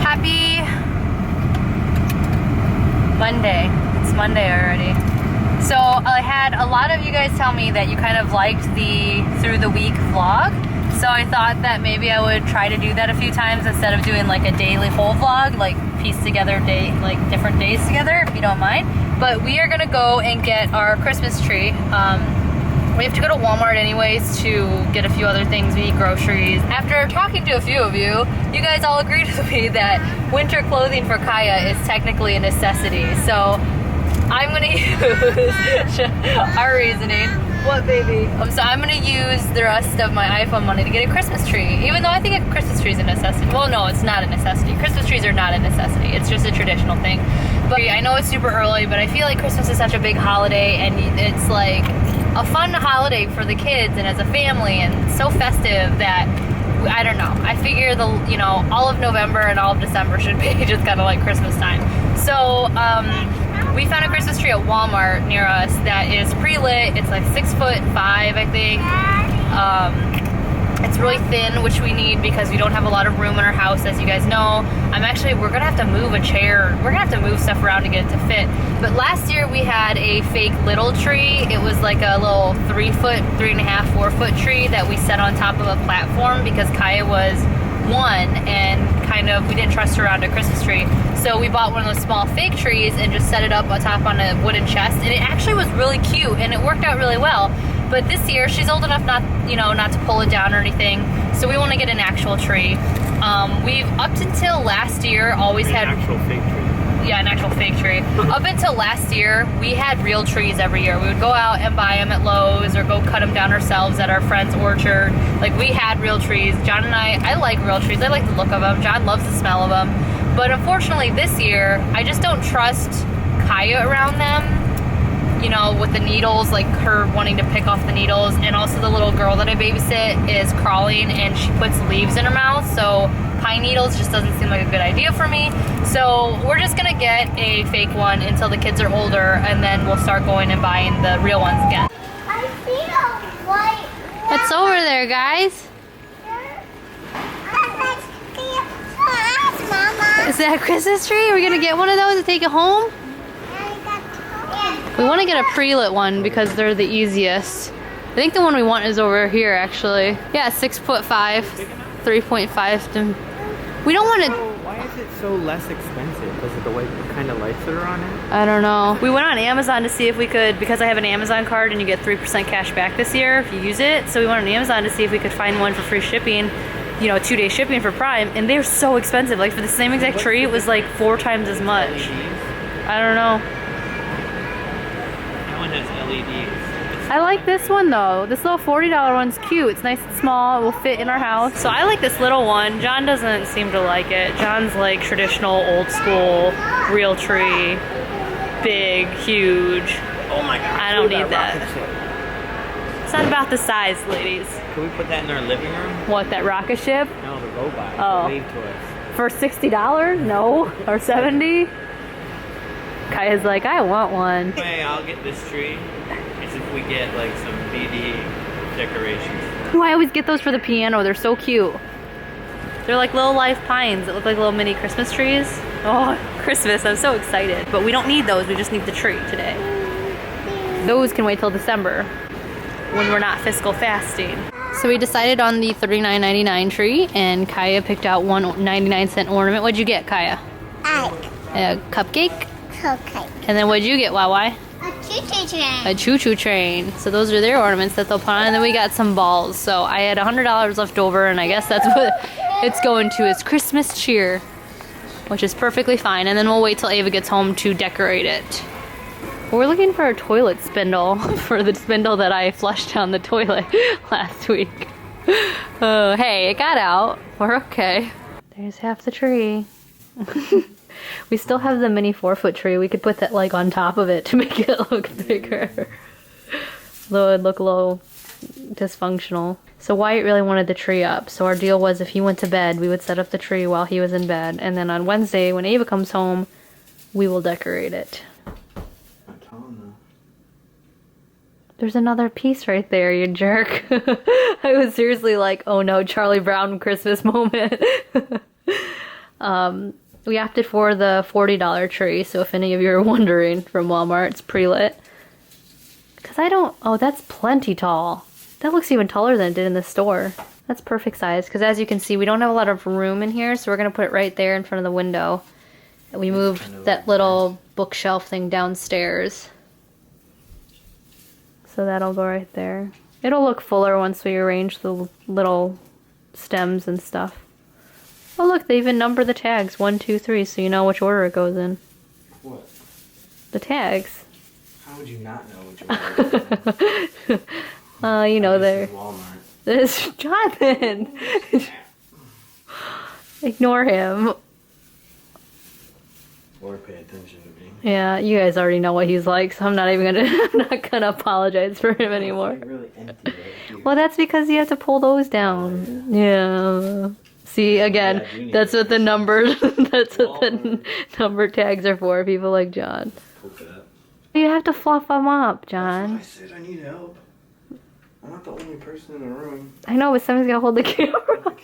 Happy Monday. It's Monday already. So I had a lot of you guys tell me that you kind of liked the through the week vlog. So I thought that maybe I would try to do that a few times instead of doing like a daily whole vlog, like piece together day, like different days together, if you don't mind. But we are gonna go and get our Christmas tree. We have to go to Walmart anyways to get a few other things. We need groceries. After talking to a few of you, you guys all agreed with me that winter clothing for Kaya is technically a necessity. So I'm gonna use our reasoning. What, baby? So I'm gonna use the rest of my iPhone money to get a Christmas tree. Even though I think a Christmas tree is a necessity. Well, no, it's not a necessity. Christmas trees are not a necessity. It's just a traditional thing. But I know it's super early, but I feel like Christmas is such a big holiday, and it's like a fun holiday for the kids and as a family, and so festive that I don't know. I figure all of November and all of December should be just kind of like Christmas time. So we found a Christmas tree at Walmart near us that is pre-lit. It's like 6'5", I think. It's really thin, which we need because we don't have a lot of room in our house, as you guys know. We're gonna have to move a chair. We're gonna have to move stuff around to get it to fit. But last year we had a fake little tree. It was like a little 3 foot, 3.5, 4 foot tree that we set on top of a platform because Kaya was 1 and we didn't trust her around a Christmas tree. So we bought one of those small fake trees and just set it up on top on a wooden chest, and it actually was really cute and it worked out really well. But this year she's old enough not to pull it down or anything, so we want to get an actual tree. We've up until last year always had an actual fake tree. Yeah, an actual fake tree. Up until last year, we had real trees every year. We would go out and buy them at Lowe's or go cut them down ourselves at our friend's orchard. Like, we had real trees. John and I like real trees. I like the look of them. John loves the smell of them. But unfortunately this year, I just don't trust Kaya around them. With the needles, like her wanting to pick off the needles. And also the little girl that I babysit is crawling and she puts leaves in her mouth. So pine needles just doesn't seem like a good idea for me. So we're just gonna get a fake one until the kids are older, and then we'll start going and buying the real ones again. I see a white one. It's over there, guys. Is that a Christmas tree? Are we gonna get one of those and take it home? We want to get a pre-lit one because they're the easiest. I think the one we want is over here, actually. Yeah, 6'5", 3.5. We don't want to. Why is it so less expensive? Is it the kind of lights that are on it? I don't know. We went on Amazon to see if we could, because I have an Amazon card and you get 3% cash back this year if you use it. So we went on Amazon to see if we could find one for free shipping. 2-day shipping for Prime, and they're so expensive. Like, for the same exact tree, it was like 4 times as much. I don't know. One has LEDs. I like this one though. This little $40 one's cute. It's nice and small. It will fit in our house. So I like this little one. John doesn't seem to like it. John's like traditional, old school, real tree. Big, huge. Oh my god. I don't need that. It's not about the size, ladies. Can we put that in our living room? What, that rocket ship? No, the robot. Oh. Wave to us. For $60? No. Or $70? Kaya's like, I want one. Hey, I'll get this tree. It's if we get like some BD decorations. Oh, I always get those for the piano. They're so cute. They're like little live pines that look like little mini Christmas trees. Oh, Christmas. I'm so excited. But we don't need those. We just need the tree today. Those can wait till December when we're not fiscal fasting. So we decided on the $39.99 tree, and Kaya picked out one 99-cent ornament. What'd you get, Kaya? Egg. A cupcake? Okay. And then what'd you get, Wawa? A choo-choo train. A choo-choo train. So those are their ornaments that they'll put on. And then we got some balls. So I had $100 left over, and I guess that's what it's going to, is Christmas cheer, which is perfectly fine. And then we'll wait till Ava gets home to decorate it. We're looking for a toilet spindle for the spindle that I flushed down the toilet last week. Oh, hey, it got out. We're okay. There's half the tree. We still have the mini 4-foot tree. We could put that like on top of it to make it look bigger. Though it'd look a little dysfunctional. So Wyatt really wanted the tree up. So our deal was if he went to bed, we would set up the tree while he was in bed. And then on Wednesday, when Ava comes home, we will decorate it. There's another piece right there, you jerk. I was seriously like, oh no, Charlie Brown Christmas moment. We opted for the $40 tree, so if any of you are wondering, from Walmart, it's pre-lit. Because oh, that's plenty tall. That looks even taller than it did in the store. That's perfect size, because as you can see, we don't have a lot of room in here, so we're going to put it right there in front of the window. And we moved that little bookshelf thing downstairs. So that'll go right there. It'll look fuller once we arrange the little stems and stuff. Oh look, they even number the tags, 1, 2, 3, so you know which order it goes in. What? The tags. How would you not know which order? You know they're... they're... Walmart. This Jonathan! Ignore him. Or pay attention to me. Yeah, you guys already know what he's like, so I'm not gonna apologize for him anymore. It's really empty right here. Well, that's because you have to pull those down. Yeah. See, again, that's what the numbers, that's what the number tags are for, people like John. You have to fluff them up, John. I said I need help. I'm not the only person in the room. I know, but somebody's gotta hold the camera.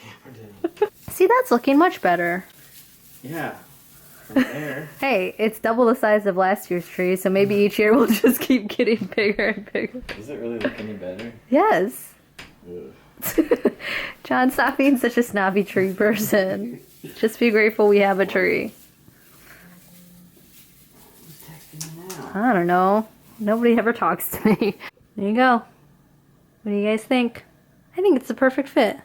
See, that's looking much better. Yeah. From there. Hey, it's double the size of last year's tree, so maybe each year we'll just keep getting bigger and bigger. Does it really look any better? Yes. Ugh. John, stop being such a snobby tree person. Just be grateful we have a tree. Who's texting me now? I don't know. Nobody ever talks to me. There you go. What do you guys think? I think it's the perfect fit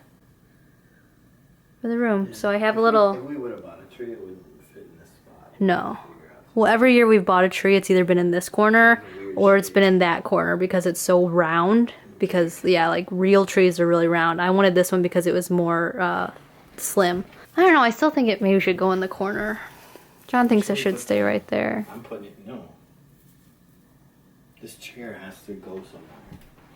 for the room. So I have a little... If we would have bought a tree, it wouldn't fit in this spot. No. Well, every year we've bought a tree, it's either been in this corner or it's been in that corner because it's so round. Because, yeah, like, real trees are really round. I wanted this one because it was more slim. I don't know, I still think it maybe should go in the corner. John thinks it should stay right there. I'm putting it... No. This chair has to go somewhere.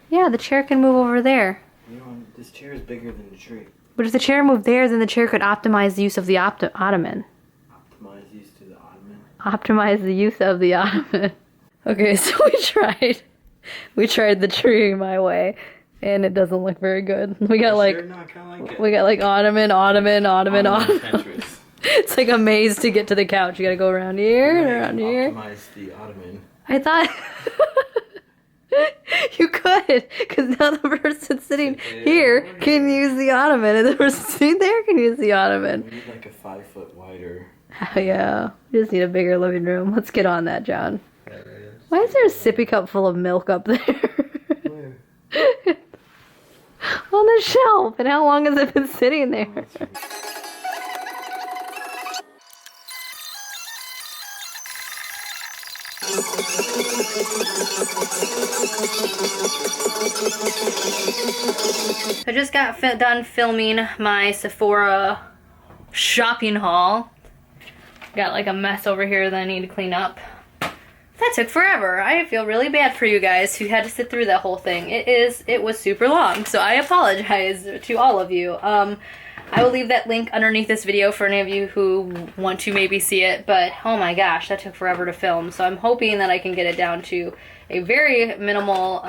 Yeah, the chair can move over there. You know, this chair is bigger than the tree. But if the chair moved there, then the chair could optimize the use of the ottoman. Optimize use to the ottoman? Optimize the use of the ottoman. Okay, so we tried the tree my way, and it doesn't look very good. We got like, we got like ottoman. Tetris. It's like a maze to get to the couch. You gotta go around here and around here. Optimize the ottoman. I thought you could, because now the person sitting here can use the ottoman, and the person sitting there can use the ottoman. We need like a 5 foot wider. Yeah, we just need a bigger living room. Let's get on that, John. Why is there a sippy cup full of milk up there? Where? On the shelf. And how long has it been sitting there? I just got done filming my Sephora shopping haul. Got like a mess over here that I need to clean up. That took forever. I feel really bad for you guys who had to sit through that whole thing. It was super long, so I apologize to all of you. I will leave that link underneath this video for any of you who want to maybe see it, but oh my gosh, that took forever to film. So I'm hoping that I can get it down to a very minimal,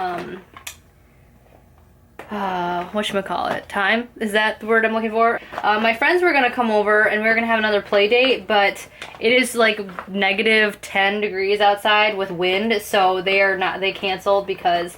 whatchamacallit, time? Is that the word I'm looking for? My friends were gonna come over and we were gonna have another play date, but it is like -10 degrees outside with wind, so they canceled because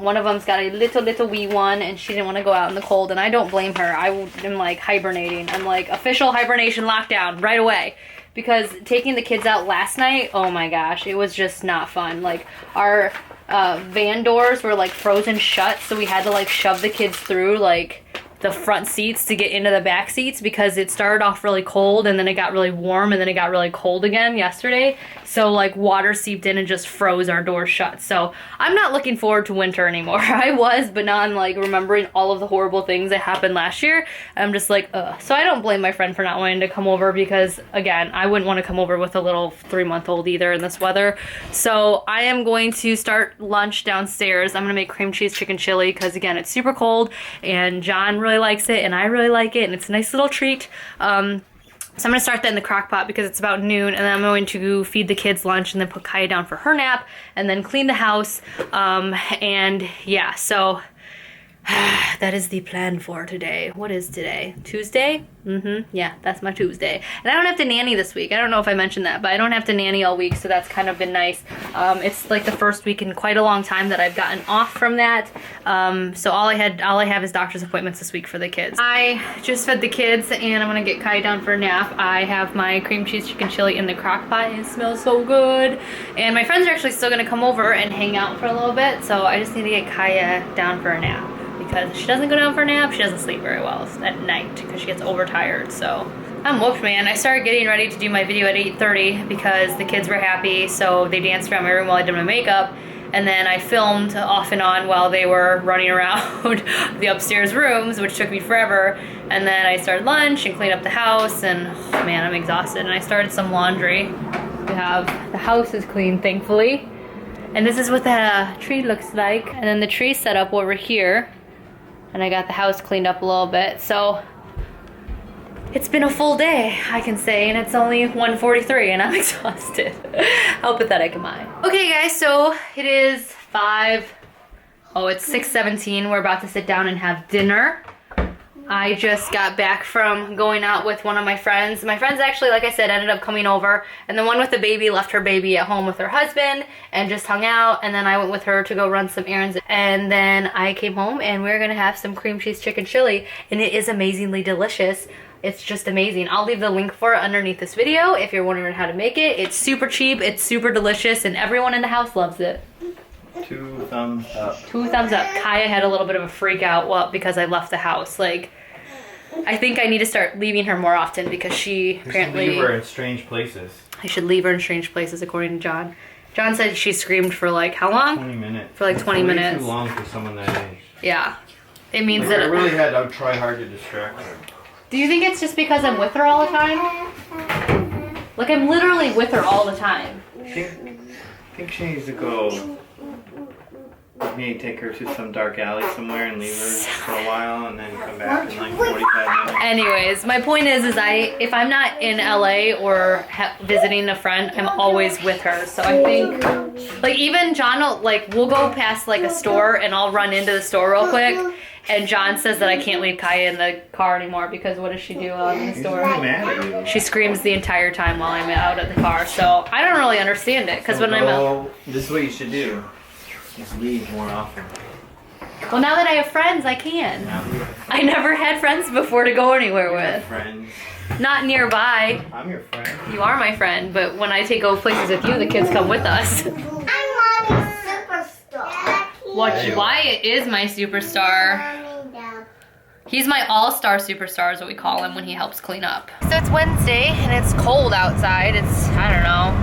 one of them's got a little wee one and she didn't want to go out in the cold, and I don't blame her. I am like hibernating. I'm like official hibernation lockdown right away. Because taking the kids out last night, oh my gosh, it was just not fun. Like our van doors were like frozen shut, so we had to like shove the kids through like the front seats to get into the back seats because it started off really cold and then it got really warm and then it got really cold again yesterday. So like water seeped in and just froze our doors shut. So I'm not looking forward to winter anymore. I was, but now I'm like remembering all of the horrible things that happened last year. I'm just like, ugh. So I don't blame my friend for not wanting to come over because again, I wouldn't want to come over with a little 3-month-old either in this weather. So I am going to start lunch downstairs. I'm gonna make cream cheese chicken chili because again, it's super cold and John really likes it and I really like it and it's a nice little treat. So I'm gonna start that in the crock pot because it's about noon, and then I'm going to feed the kids lunch and then put Kaya down for her nap and then clean the house. And yeah, so That is the plan for today. What is today? Tuesday? Yeah, that's my Tuesday. And I don't have to nanny this week. I don't know if I mentioned that, but I don't have to nanny all week, so that's kind of been nice. It's like the first week in quite a long time that I've gotten off from that. So all I have is doctor's appointments this week for the kids. I just fed the kids and I'm gonna get Kai down for a nap. I have my cream cheese chicken chili in the crock pot and it smells so good. And my friends are actually still gonna come over and hang out for a little bit, so I just need to get Kaya down for a nap. Because she doesn't go down for a nap, she doesn't sleep very well at night because she gets overtired. So I'm whooped, man. I started getting ready to do my video at 8:30 because the kids were happy, so they danced around my room while I did my makeup. And then I filmed off and on while they were running around the upstairs rooms, which took me forever. And then I started lunch and cleaned up the house, and oh, man, I'm exhausted. And I started some laundry. We have the house is clean, thankfully. And this is what the tree looks like. And then the tree set up over here. And I got the house cleaned up a little bit. So it's been a full day, I can say, and it's only 1:43 and I'm exhausted. How pathetic am I? Okay guys, so it is 6:17. We're about to sit down and have dinner. I just got back from going out with one of my friends. My friends actually, like I said, ended up coming over, and the one with the baby left her baby at home with her husband and just hung out, and then I went with her to go run some errands, and then I came home and we're gonna have some cream cheese chicken chili, and it is amazingly delicious. It's just amazing. I'll leave the link for it underneath this video if you're wondering how to make it. It's super cheap, it's super delicious, and everyone in the house loves it. 2 thumbs up. 2 thumbs up. Kaya had a little bit of a freak out because I left the house. Like, I think I need to start leaving her more often because she apparently... leave her in strange places. I should leave her in strange places according to John. John said she screamed for like, how long? 20 minutes. For like 20 minutes. Too long for someone that age. Yeah. It means like, that... I really had to try hard to distract her. Do you think it's just because I'm with her all the time? Like, I'm literally with her all the time. I think she needs to go... Maybe take her to some dark alley somewhere and leave her for a while and then come back in like 45 minutes. Anyways, my point is if I'm not in LA or visiting a friend, I'm always with her. So I think, like, even John will, like, we'll go past like a store and I'll run into the store real quick. And John says that I can't leave Kaya in the car anymore because what does she do while I'm in the store? She's really mad at you. She screams the entire time while I'm out at the car. So I don't really understand it because when I'm out. This is what you should do. Just leave more often. Well, now that I have friends, I can. I never had friends before to go anywhere with. Friends. Not nearby. I'm your friend. You are my friend, but when I go places with you, the kids come with us. I'm Mommy's superstar. Wyatt is my superstar. He's my all-star superstar is what we call him when he helps clean up. So it's Wednesday and it's cold outside. It's, I don't know,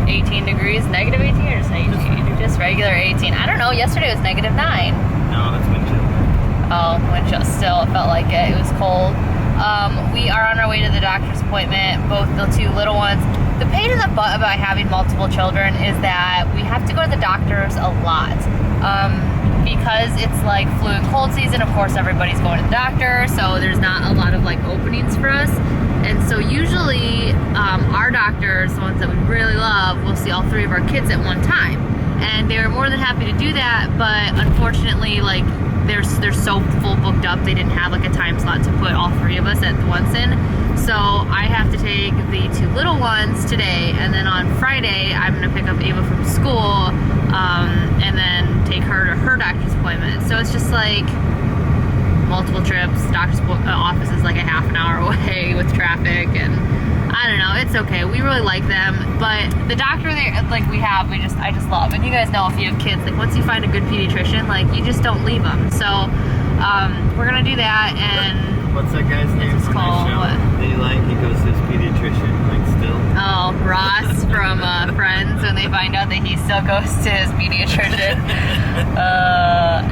18 degrees, negative 18 or just 18? Just regular 18. I don't know, yesterday was -9. No, that's wind chill. Oh, wind chill still, it felt like it. It was cold. We are on our way to the doctor's appointment, both the 2 little ones. The pain in the butt about having multiple children is that we have to go to the doctors a lot. Because it's like flu and cold season, of course everybody's going to the doctor, so there's not a lot of like openings for us. And so usually our doctors, the ones that we really love, will see all 3 of our kids at one time. And they were more than happy to do that, but unfortunately, like, they're so full booked up, they didn't have like a time slot to put all 3 of us at once in. So I have to take the 2 little ones today, and then on Friday I'm gonna pick up Ava from school, and then take her to her doctor's appointment. So it's just like multiple trips. Doctor's office is like a half an hour away with traffic, and I don't know, it's okay. We really like them, but the doctor there, like I just love. And you guys know if you have kids, like once you find a good pediatrician, like you just don't leave them. So we're gonna do that. And what's that guy's name from that show? What? That you like? He goes to his pediatrician, like still. Oh, Ross from Friends, when they find out that he still goes to his pediatrician.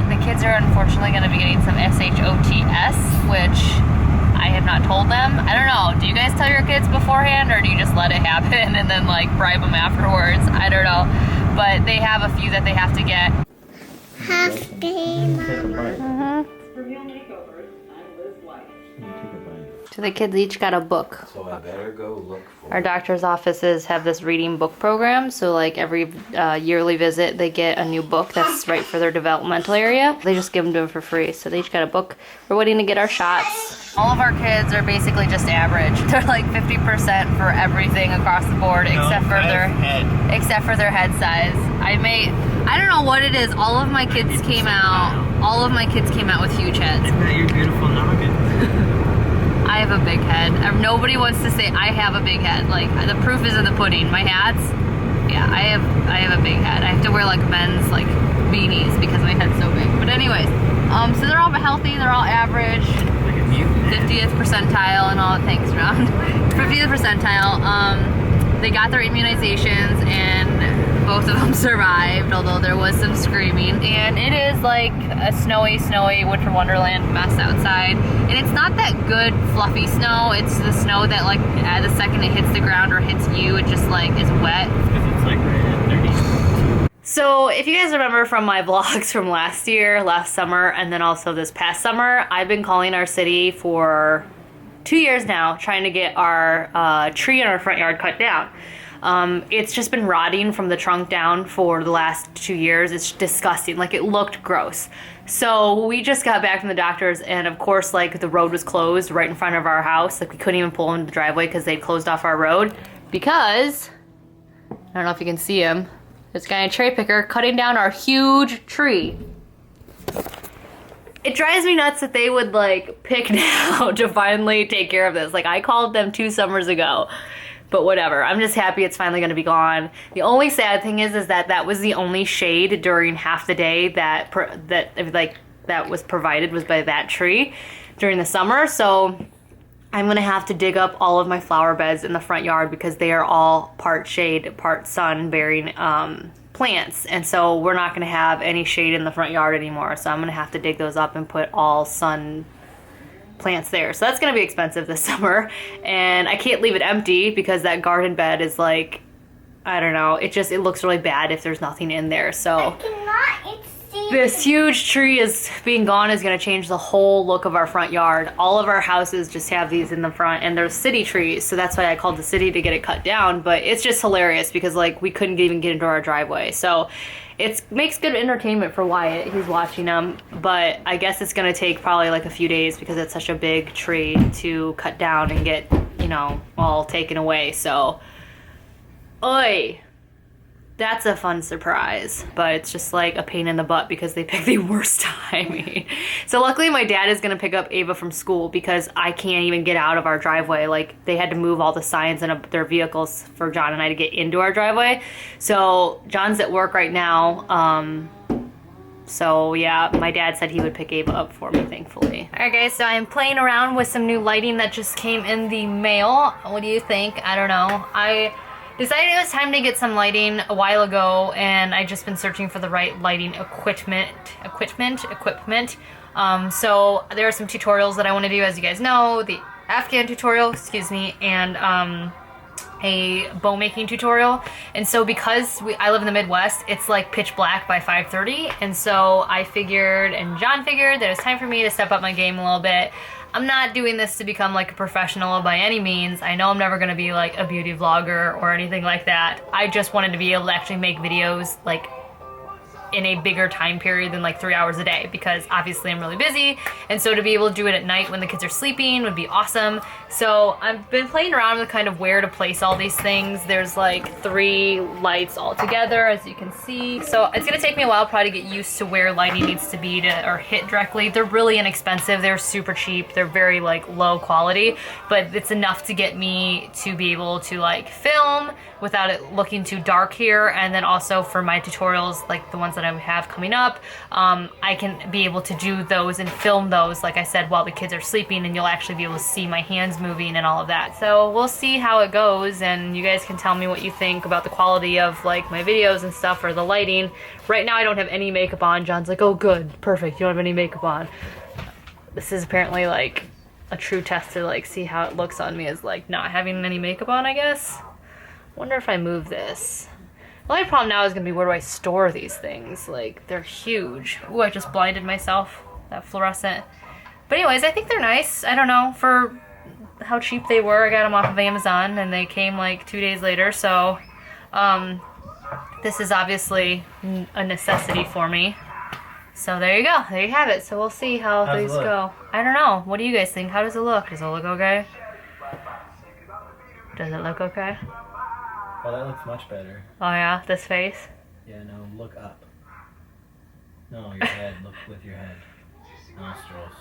The kids are unfortunately gonna be getting some SHOTS, which I have not told them. I don't know. Do you guys tell your kids beforehand, or do you just let it happen and then like bribe them afterwards? I don't know. But they have a few that they have to get. Happy Mama. To So the kids each got a book. So I better go look for Our doctor's offices have this reading book program, so like every yearly visit they get a new book that's right for their developmental area. They just give them to them for free, so they each got a book. We're waiting to get our shots. All of our kids are basically just average. They're like 50% for everything across the board, except for their head size. I don't know what it is. All of my kids came out with huge heads. Isn't that your beautiful noggin? I have a big head. Nobody wants to say I have a big head. Like, the proof is in the pudding. My hats, yeah, I have a big head. I have to wear like men's like beanies because my head's so big. But anyways, so they're all healthy. They're all average. Like a mutant. 50th percentile and all. Thanks, John. 50th percentile. They got their immunizations and both of them survived, although there was some screaming. And it is like a snowy winter wonderland mess outside. And it's not that good fluffy snow. It's the snow that like the second it hits the ground or hits you, it just like is wet. Because it's like right at 30. So if you guys remember from my vlogs from last summer, and then also this past summer, I've been calling our city for 2 years now, trying to get our tree in our front yard cut down. It's just been rotting from the trunk down for the last 2 years. It's disgusting. Like, it looked gross. So we just got back from the doctor's, and of course, like, the road was closed right in front of our house. Like, we couldn't even pull into the driveway because they closed off our road because, I don't know if you can see him, this guy in a cherry picker cutting down our huge tree. It drives me nuts that they would like pick now to finally take care of this. Like, I called them 2 summers ago, but whatever. I'm just happy it's finally gonna be gone. The only sad thing is that was the only shade during half the day that was provided was by that tree during the summer. So I'm gonna have to dig up all of my flower beds in the front yard because they are all part shade, part sun bearing plants, and so we're not going to have any shade in the front yard anymore, so I'm going to have to dig those up and put all sun plants there. So that's going to be expensive this summer, and I can't leave it empty because that garden bed is like, I don't know, it looks really bad if there's nothing in there. So this huge tree is being gone is going to change the whole look of our front yard. All of our houses just have these in the front, and they're city trees, so that's why I called the city to get it cut down. But it's just hilarious because like we couldn't even get into our driveway. So it makes good entertainment for Wyatt. He's watching them, but I guess it's going to take probably like a few days because it's such a big tree to cut down and get, you know, all taken away. So, oi. That's a fun surprise, but it's just like a pain in the butt because they pick the worst timing. So luckily my dad is gonna pick up Ava from school because I can't even get out of our driveway. Like, they had to move all the signs in their vehicles for John and I to get into our driveway. So John's at work right now. So yeah, my dad said he would pick Ava up for me, thankfully. All right guys, so I'm playing around with some new lighting that just came in the mail. What do you think? I don't know. I decided it was time to get some lighting a while ago, and I've just been searching for the right lighting equipment. So there are some tutorials that I want to do, as you guys know, the Afghan tutorial, excuse me, and a bow making tutorial. And so because I live in the Midwest, it's like pitch black by 5:30, and so I figured, and John figured, that it was time for me to step up my game a little bit. I'm not doing this to become like a professional by any means. I know I'm never gonna be like a beauty vlogger or anything like that. I just wanted to be able to actually make videos like in a bigger time period than like 3 hours a day, because obviously I'm really busy, and so to be able to do it at night when the kids are sleeping would be awesome. So I've been playing around with kind of where to place all these things. There's like 3 lights all together, as you can see. So it's gonna take me a while probably to get used to where lighting needs to be or hit directly. They're really inexpensive, they're super cheap, they're very like low quality, but it's enough to get me to be able to like film without it looking too dark here. And then also for my tutorials, like the ones that I have coming up, I can be able to do those and film those, like I said, while the kids are sleeping, and you'll actually be able to see my hands moving and all of that. So we'll see how it goes, and you guys can tell me what you think about the quality of like my videos and stuff, or the lighting. Right now I don't have any makeup on. John's like, oh good, perfect, you don't have any makeup on. This is apparently like a true test to like see how it looks on me, is like not having any makeup on, I guess. Wonder if I move this. The only problem now is gonna be, where do I store these things? Like, they're huge. Ooh, I just blinded myself, that fluorescent. But anyways, I think they're nice. I don't know, for how cheap they were. I got them off of Amazon and they came like 2 days later. So this is obviously a necessity for me. So there you go. There you have it. So we'll see how things go. I don't know. What do you guys think? How does it look? Does it look okay? Does it look okay? Oh, that looks much better. Oh yeah? This face? Yeah, no, look up. No, your head. Look with your head. Nostrils.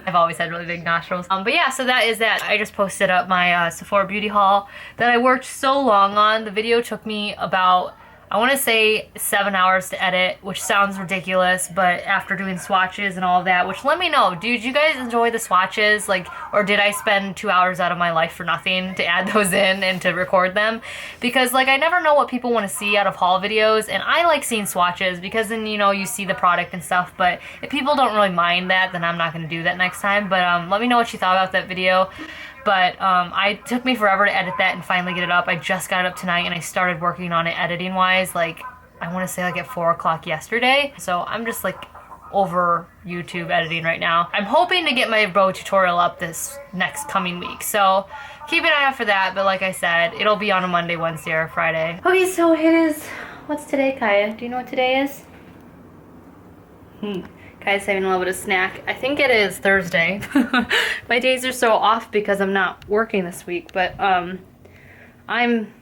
I've always had really big nostrils. But yeah, so that is that. I just posted up my Sephora beauty haul that I worked so long on. The video took me about, I want to say 7 hours to edit, which sounds ridiculous, but after doing swatches and all of that, which let me know, dude, you guys enjoy the swatches? Like, or did I spend 2 hours out of my life for nothing to add those in and to record them? Because like, I never know what people want to see out of haul videos, and I like seeing swatches because then, you know, you see the product and stuff, but if people don't really mind that, then I'm not going to do that next time. But let me know what you thought about that video. But it took me forever to edit that and finally get it up. I just got it up tonight and I started working on it editing wise, like I want to say like at 4 o'clock yesterday. So I'm just like over YouTube editing right now. I'm hoping to get my bow tutorial up this next coming week. So keep an eye out for that. But like I said, it'll be on a Monday, Wednesday, or Friday. Okay, so it is, what's today, Kaya? Do you know what today is? Kaya's having a little bit of snack. I think it is Thursday. My days are so off because I'm not working this week, but I'm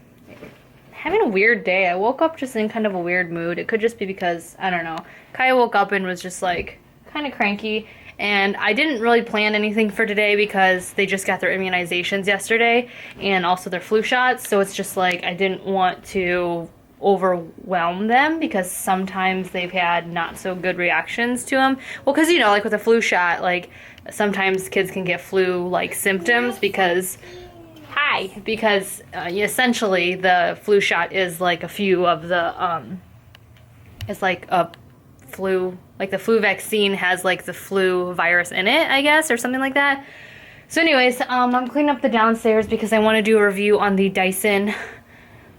having a weird day. I woke up just in kind of a weird mood. It could just be because, I don't know. Kaya woke up and was just like kind of cranky, and I didn't really plan anything for today because they just got their immunizations yesterday and also their flu shots, so it's just like I didn't want to overwhelm them because sometimes they've had not so good reactions to them. Well, because you know, like with a flu shot, like sometimes kids can get flu-like symptoms because essentially the flu shot is like a few of the it's like a flu, like the flu vaccine has like the flu virus in it, I guess, or something like that. So anyways, I'm cleaning up the downstairs because I want to do a review on the Dyson,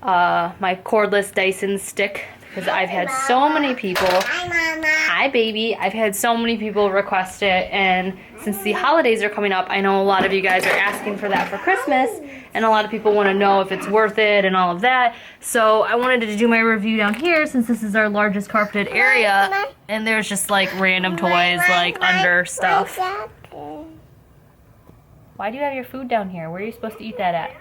my cordless Dyson stick, because I've had so many people, hi baby, I've had so many people request it, and since the holidays are coming up, I know a lot of you guys are asking for that for Christmas, and a lot of people want to know if it's worth it and all of that. So I wanted to do my review down here since this is our largest carpeted area, and there's just like random toys like under stuff. Why do you have your food down here? Where are you supposed to eat that at?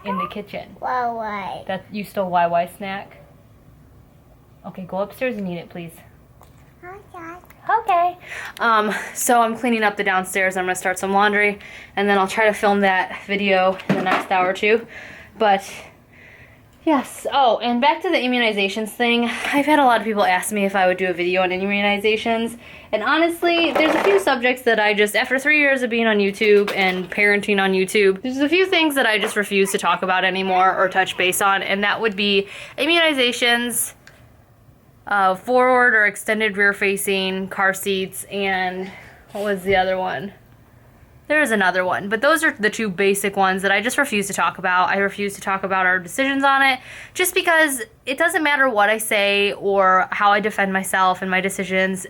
In the kitchen. Why? That you stole YY snack? Okay, go upstairs and eat it, please. Okay. So I'm cleaning up the downstairs. I'm gonna start some laundry, and then I'll try to film that video in the next hour or two. But yes. Oh, and back to the immunizations thing. I've had a lot of people ask me if I would do a video on immunizations, and honestly, there's a few subjects that I just, after 3 years of being on YouTube and parenting on YouTube, there's a few things that I just refuse to talk about anymore or touch base on, and that would be immunizations, forward or extended rear facing car seats, and what was the other one? There is another one, but those are the two basic ones that I just refuse to talk about. I refuse to talk about our decisions on it just because it doesn't matter what I say or how I defend myself and my decisions.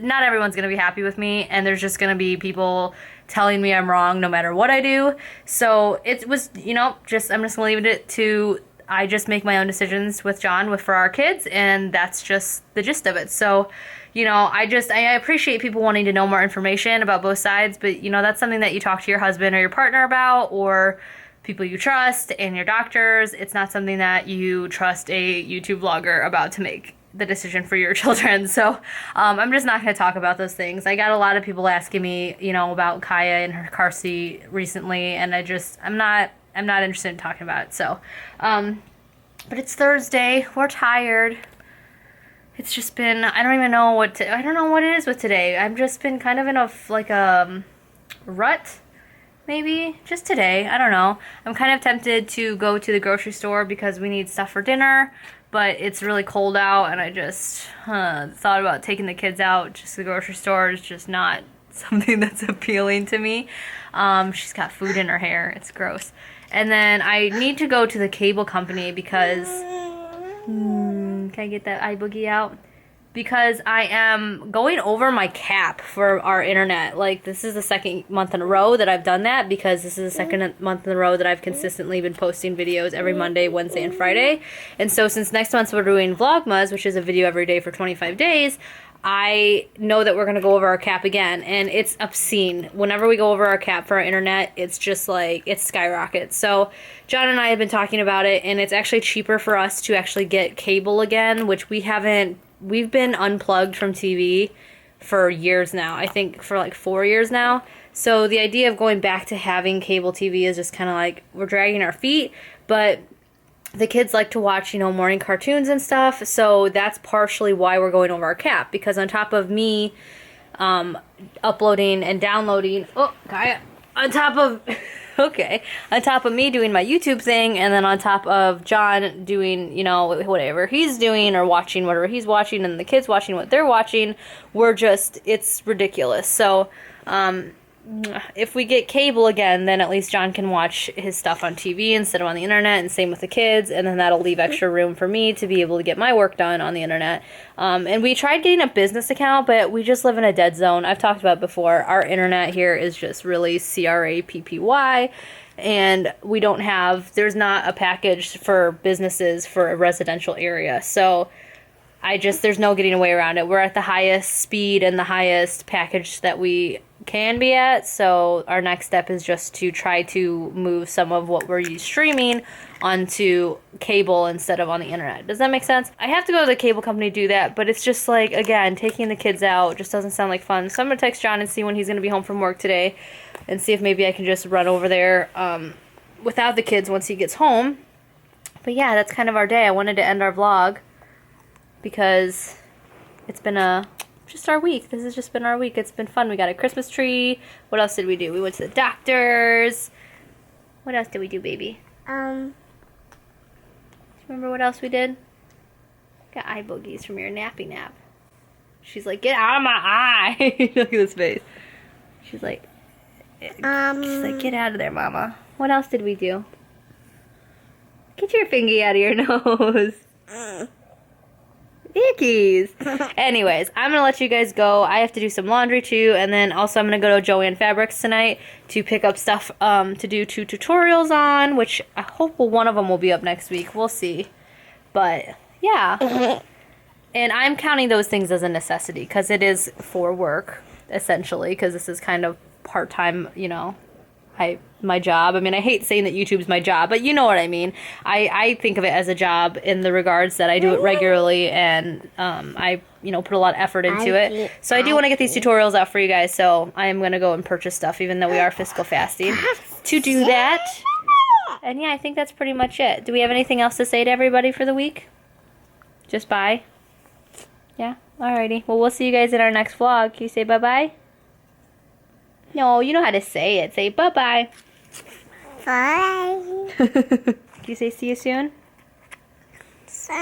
Not everyone's going to be happy with me, and there's just going to be people telling me I'm wrong no matter what I do. So it was, you know, I'm just going to leave it to, I just make my own decisions with John for our kids, and that's just the gist of it. So, you know, I appreciate people wanting to know more information about both sides, but, you know, that's something that you talk to your husband or your partner about, or people you trust and your doctors. It's not something that you trust a YouTube vlogger about to make the decision for your children. So I'm just not going to talk about those things. I got a lot of people asking me, you know, about Kaya and her car seat recently, and I'm not interested in talking about it. So, but it's Thursday. We're tired. It's just been, I don't even know I don't know what it is with today. I've just been kind of in a rut, maybe, just today. I don't know. I'm kind of tempted to go to the grocery store because we need stuff for dinner, but it's really cold out, and I just thought about taking the kids out just to the grocery store. It's just not something that's appealing to me. She's got food in her hair. It's gross. And then I need to go to the cable company because, can I get that eye boogie out? because I am going over my cap for our internet. Like, this is the second month in a row that I've done that, because this is the second month in a row that I've consistently been posting videos every Monday, Wednesday, and Friday. And so since next month we're doing Vlogmas, which is a video every day for 25 days, I know that we're going to go over our cap again, and it's obscene. Whenever we go over our cap for our internet, it's just like, it skyrockets. So John and I have been talking about it, and it's actually cheaper for us to actually get cable again, which we haven't. We've been unplugged from TV for years now. I think for like 4 years now. So the idea of going back to having cable TV is just kind of like, we're dragging our feet, but the kids like to watch, you know, morning cartoons and stuff, so that's partially why we're going over our cap, because on top of me uploading and downloading, on top of me doing my YouTube thing, and then on top of John doing, you know, whatever he's doing, or watching whatever he's watching, and the kids watching what they're watching, it's ridiculous. So, if we get cable again, then at least John can watch his stuff on TV instead of on the internet, and same with the kids, and then that'll leave extra room for me to be able to get my work done on the internet. And we tried getting a business account, but we just live in a dead zone. I've talked about it before. Our internet here is just really CRAPPY, and we don't have, there's not a package for businesses for a residential area. So there's no getting away around it. We're at the highest speed and the highest package that we can be at, so our next step is just to try to move some of what we're streaming onto cable instead of on the internet. Does that make sense? I have to go to the cable company to do that, but it's just like, again, taking the kids out just doesn't sound like fun. So I'm gonna text John and see when he's gonna be home from work today, and see if maybe I can just run over there without the kids once he gets home. But yeah, that's kind of our day. I wanted to end our vlog because it's been just our week. This has just been our week. It's been fun. We got a Christmas tree. What else did we do? We went to the doctor's. What else did we do, baby? Remember what else we did? Got eye boogies from your nappy nap. She's like, get out of my eye. Look at this face. She's like, get out of there, mama. What else did we do? Get your fingy out of your nose. Ickies. Anyways, I'm going to let you guys go. I have to do some laundry too, and then also I'm going to go to Joann Fabrics tonight to pick up stuff to do 2 tutorials on, which I hope one of them will be up next week. We'll see. But, yeah. And I'm counting those things as a necessity, because it is for work, essentially, because this is kind of part-time, you know, my job. I mean, I hate saying that YouTube's my job, but you know what I mean. I think of it as a job in the regards that I do it regularly, and I, you know, put a lot of effort into it. So I do want to get these tutorials out for you guys, so I am going to go and purchase stuff, even though we are fiscal fasting, to do that. And yeah, I think that's pretty much it. Do we have anything else to say to everybody for the week? Just bye? Yeah? Alrighty. Well, we'll see you guys in our next vlog. Can you say bye-bye? No, you know how to say it. Say bye-bye. Bye. Can you say see you soon? Soon.